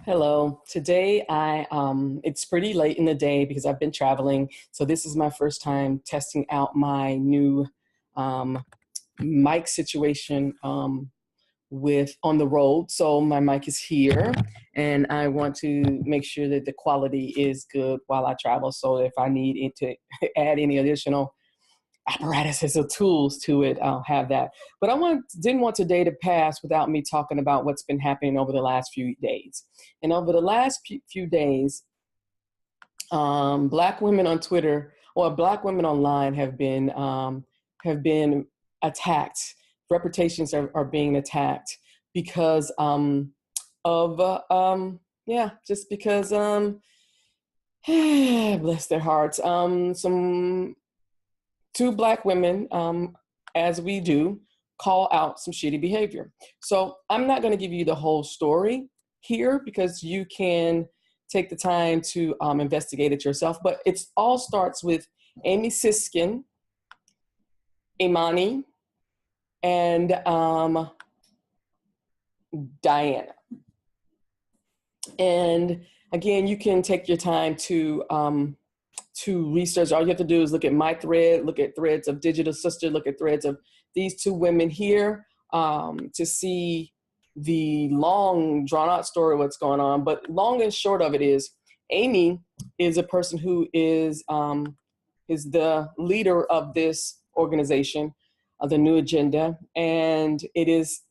Hello. Today it's pretty late in the day because I've been traveling. So this is my first time testing out my new um, mic situation with on the road. So my mic is here and I want to make sure that the quality is good while I travel. So if I need it to add any additional apparatuses or tools to it, I'll have that. But didn't want today to pass without me talking about what's been happening over the last few days. And over the last few days, Black women on Twitter or Black women online have been attacked. Reputations are being attacked because just because bless their hearts. Some two Black women, as we do, call out some shitty behavior. So I'm not going to give you the whole story here because you can take the time to investigate it yourself. But it all starts with Amy Siskind, Imani, and Diana. And again, you can take your time to research. All you have to do is look at my thread, look at threads of Digital Sister, look at threads of these two women here to see the long drawn out story of what's going on. But long and short of it is Amy is a person who is the leader of this organization, the New Agenda. And it is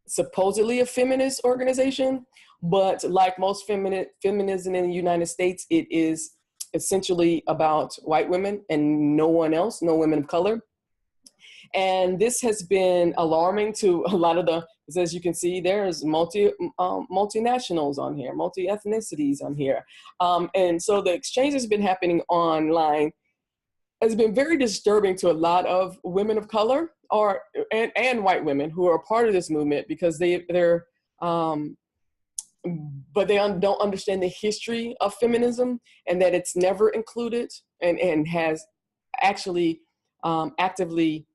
supposedly a feminist organization, but like most feminism in the United States, it is essentially about white women and no one else, no women of color. And this has been alarming to a lot of as you can see, there's multinationals on here, multi-ethnicities on here. And so the exchange has been happening online has been very disturbing to a lot of women of color and white women who are part of this movement because but they don't understand the history of feminism and that it's never included and has actually actively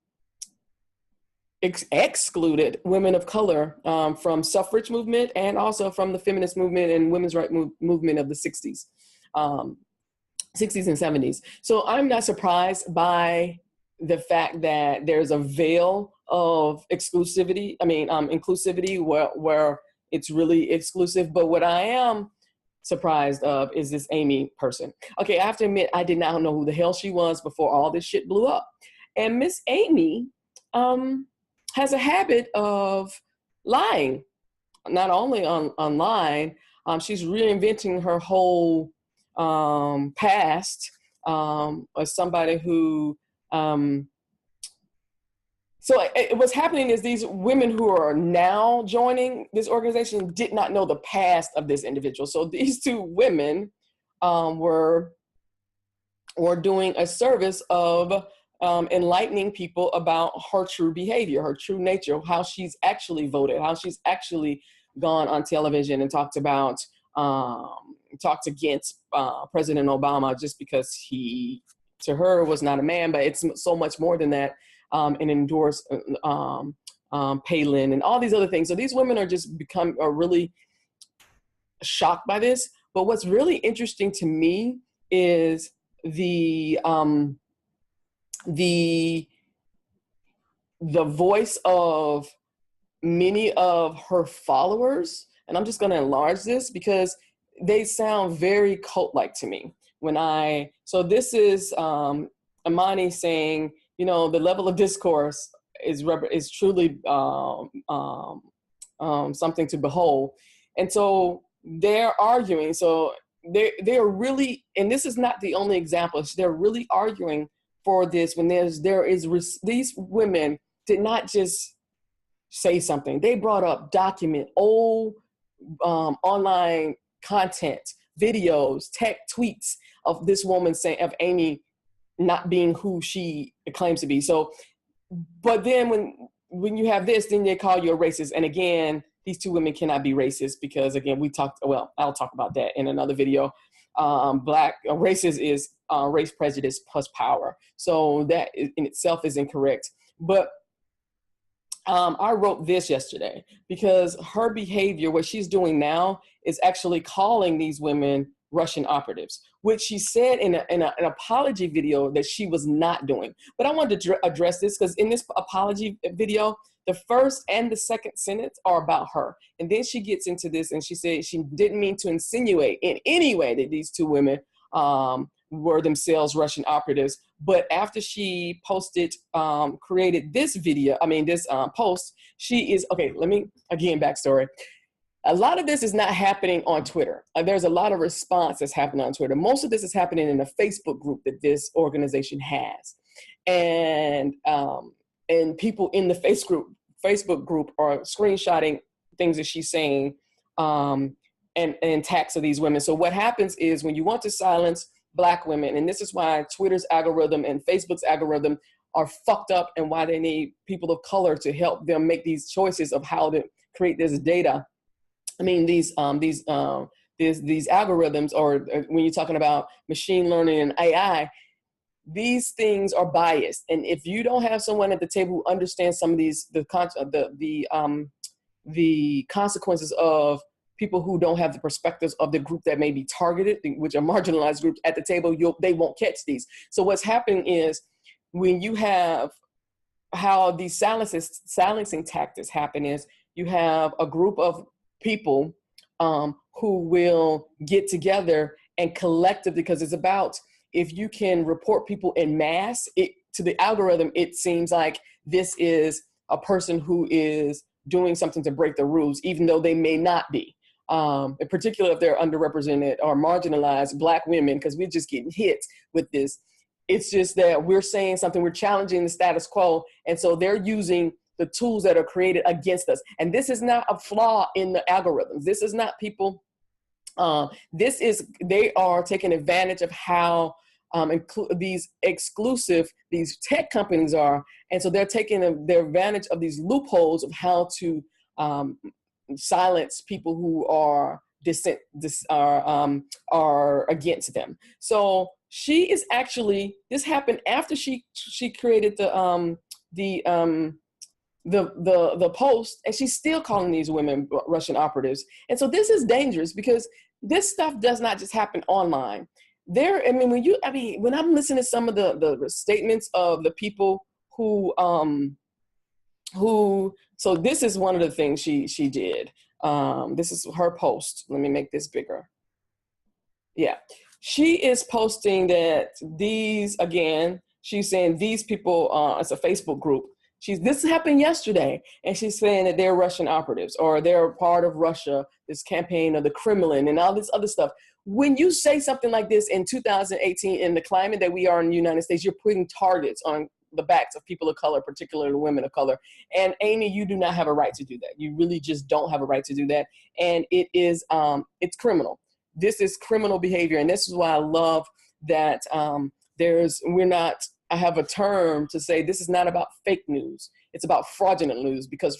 excluded women of color from suffrage movement and also from the feminist movement and women's rights movement of the 60s and 70s. So I'm not surprised by the fact that there's a veil of inclusivity where it's really exclusive. But what I am surprised of is this Amy person. Okay, I have to admit, I did not know who the hell she was before all this shit blew up. And Miss Amy has a habit of lying, not only online, she's reinventing her whole past as somebody who so what's happening is these women who are now joining this organization did not know the past of this individual. So these two women were doing a service of enlightening people about her true behavior, her true nature, how she's actually voted, how she's actually gone on television and talked against President Obama just because he, to her, was not a man, but it's so much more than that. And endorse Palin and all these other things. So these women are really shocked by this. But what's really interesting to me is the voice of many of her followers. And I'm just going to enlarge this because they sound very cult-like to me. So this is Imani saying, the level of discourse is truly something to behold. And so they're arguing. So they're really, and this is not the only example, they're really arguing for this when these women did not just say something. They brought up old online content, videos, tech tweets of this woman of Amy not being who she claims to be. So, but then when you have this, then they call you a racist. And again, these two women cannot be racist because again, I'll talk about that in another video. Racist is race prejudice plus power. So that in itself is incorrect. But I wrote this yesterday because her behavior, what she's doing now, is actually calling these women Russian operatives, which she said in an apology video that she was not doing. But I wanted to address this because in this apology video, the first and the second sentence are about her. And then she gets into this and she said she didn't mean to insinuate in any way that these two women were themselves Russian operatives. But after she posted, created this video, this post, she is, okay, let me, again, backstory. A lot of this is not happening on Twitter. There's a lot of response that's happening on Twitter. Most of this is happening in a Facebook group that this organization has. And people in the Facebook group are screenshotting things that she's saying and attacks of these women. So what happens is when you want to silence Black women, and this is why Twitter's algorithm and Facebook's algorithm are fucked up and why they need people of color to help them make these choices of how to create this data. These algorithms, or when you're talking about machine learning and AI, these things are biased. And if you don't have someone at the table who understands some of these, the consequences of people who don't have the perspectives of the group that may be targeted, which are marginalized groups at the table, they won't catch these. So what's happening is when you have how these silencing tactics happen is you have a group of people who will get together and collectively, because it's about, if you can report people in mass, to the algorithm, it seems like this is a person who is doing something to break the rules, even though they may not be. In particular, if they're underrepresented or marginalized Black women, because we're just getting hit with this. It's just that we're saying something, we're challenging the status quo. And so they're using the tools that are created against us. And this is not a flaw in the algorithms. This is not people, they are taking advantage of how these tech companies are. And so they're taking their advantage of these loopholes of how to silence people who are are against them. So she is actually, this happened after she created the post, and she's still calling these women Russian operatives. And so this is dangerous because this stuff does not just happen online. When I'm listening to some of the statements of the people who, so this is one of the things she did. This is her post. Let me make this bigger. Yeah. She is posting that she's saying these people, it's a Facebook group. This happened yesterday, and she's saying that they're Russian operatives or they're part of Russia, this campaign of the Kremlin and all this other stuff. When you say something like this in 2018, in the climate that we are in the United States, you're putting targets on the backs of people of color, particularly women of color. And Amy, you do not have a right to do that. You really just don't have a right to do that. And it is, it's criminal. This is criminal behavior. And this is why I love that I have a term to say this is not about fake news. It's about fraudulent news, because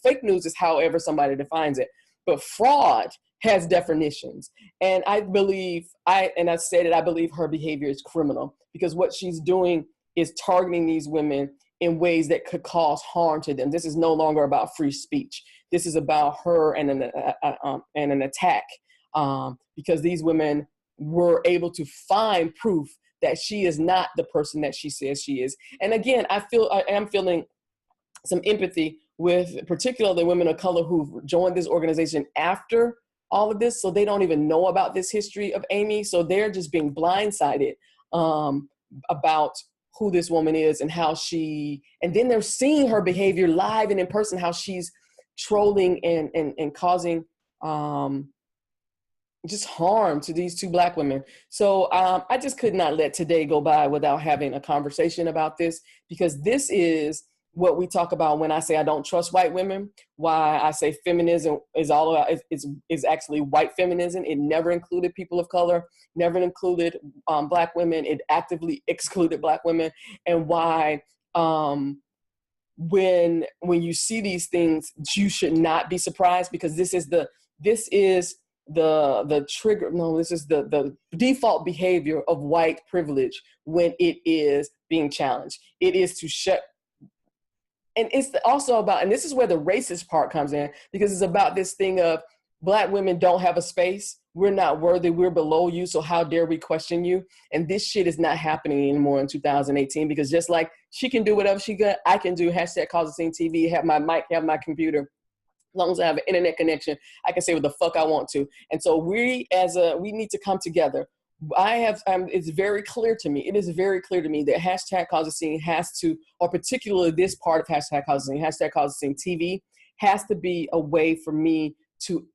fake news is however somebody defines it, but fraud has definitions. And I believe I believe her behavior is criminal, because what she's doing is targeting these women in ways that could cause harm to them. This is no longer about free speech. This is about her and an attack, because these women were able to find proof that she is not the person that she says she is. And again, I am feeling some empathy with particularly women of color who've joined this organization after all of this, so they don't even know about this history of Amy. So they're just being blindsided about who this woman is and and then they're seeing her behavior live and in person, how she's trolling and causing just harm to these two Black women. So I just could not let today go by without having a conversation about this, because this is what we talk about when I say I don't trust white women, why I say feminism is all about, is actually white feminism. It never included people of color, never included Black women. It actively excluded Black women. And why when you see these things, you should not be surprised, because this is the trigger. No, this is the default behavior of white privilege when it is being challenged. It is to shut. and it's also about, and this is where the racist part comes in, because it's about this thing of Black women don't have a space. We're not worthy. We're below you. So how dare we question you? And this shit is not happening anymore in 2018, because just like she can do whatever I can do. Hashtag causeascene TV, have my mic, have my computer. As long as I have an internet connection, I can say what the fuck I want to. And so we need to come together. It's very clear to me. It is very clear to me that hashtag causeascene has to, or particularly this part of hashtag causeascene TV has to be a way for me to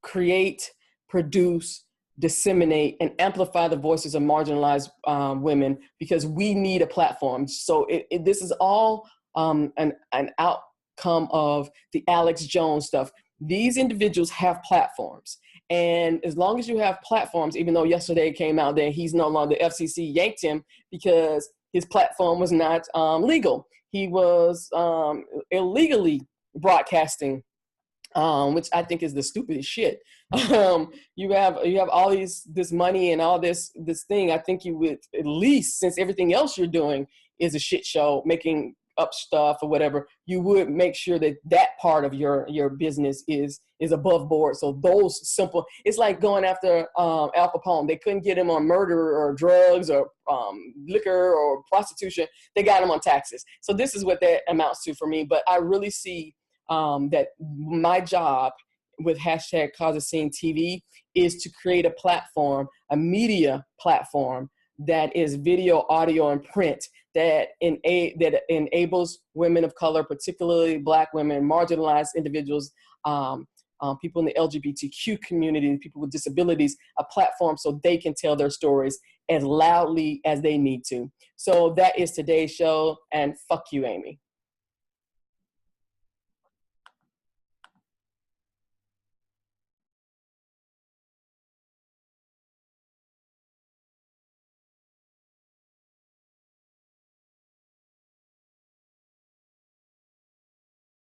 create, produce, disseminate, and amplify the voices of marginalized women, because we need a platform. So this is all an outcome of the Alex Jones stuff. These individuals have platforms. And as long as you have platforms, even though yesterday it came out that he's no longer, the FCC yanked him because his platform was not legal. He was illegally broadcasting, which I think is the stupidest shit. You have all this money and all this thing. I think you would, at least, since everything else you're doing is a shit show, making up stuff or whatever, you would make sure that that part of your business is above board. So those simple, it's like going after Al Capone. They couldn't get him on murder or drugs or liquor or prostitution. They got him on taxes. So this is what that amounts to for me. But I really see that my job with hashtag causeascene TV is to create a platform, a media platform that is video, audio, and print that enables women of color, particularly Black women, marginalized individuals, people in the LGBTQ community, people with disabilities, a platform so they can tell their stories as loudly as they need to. So that is today's show, and fuck you, Amy.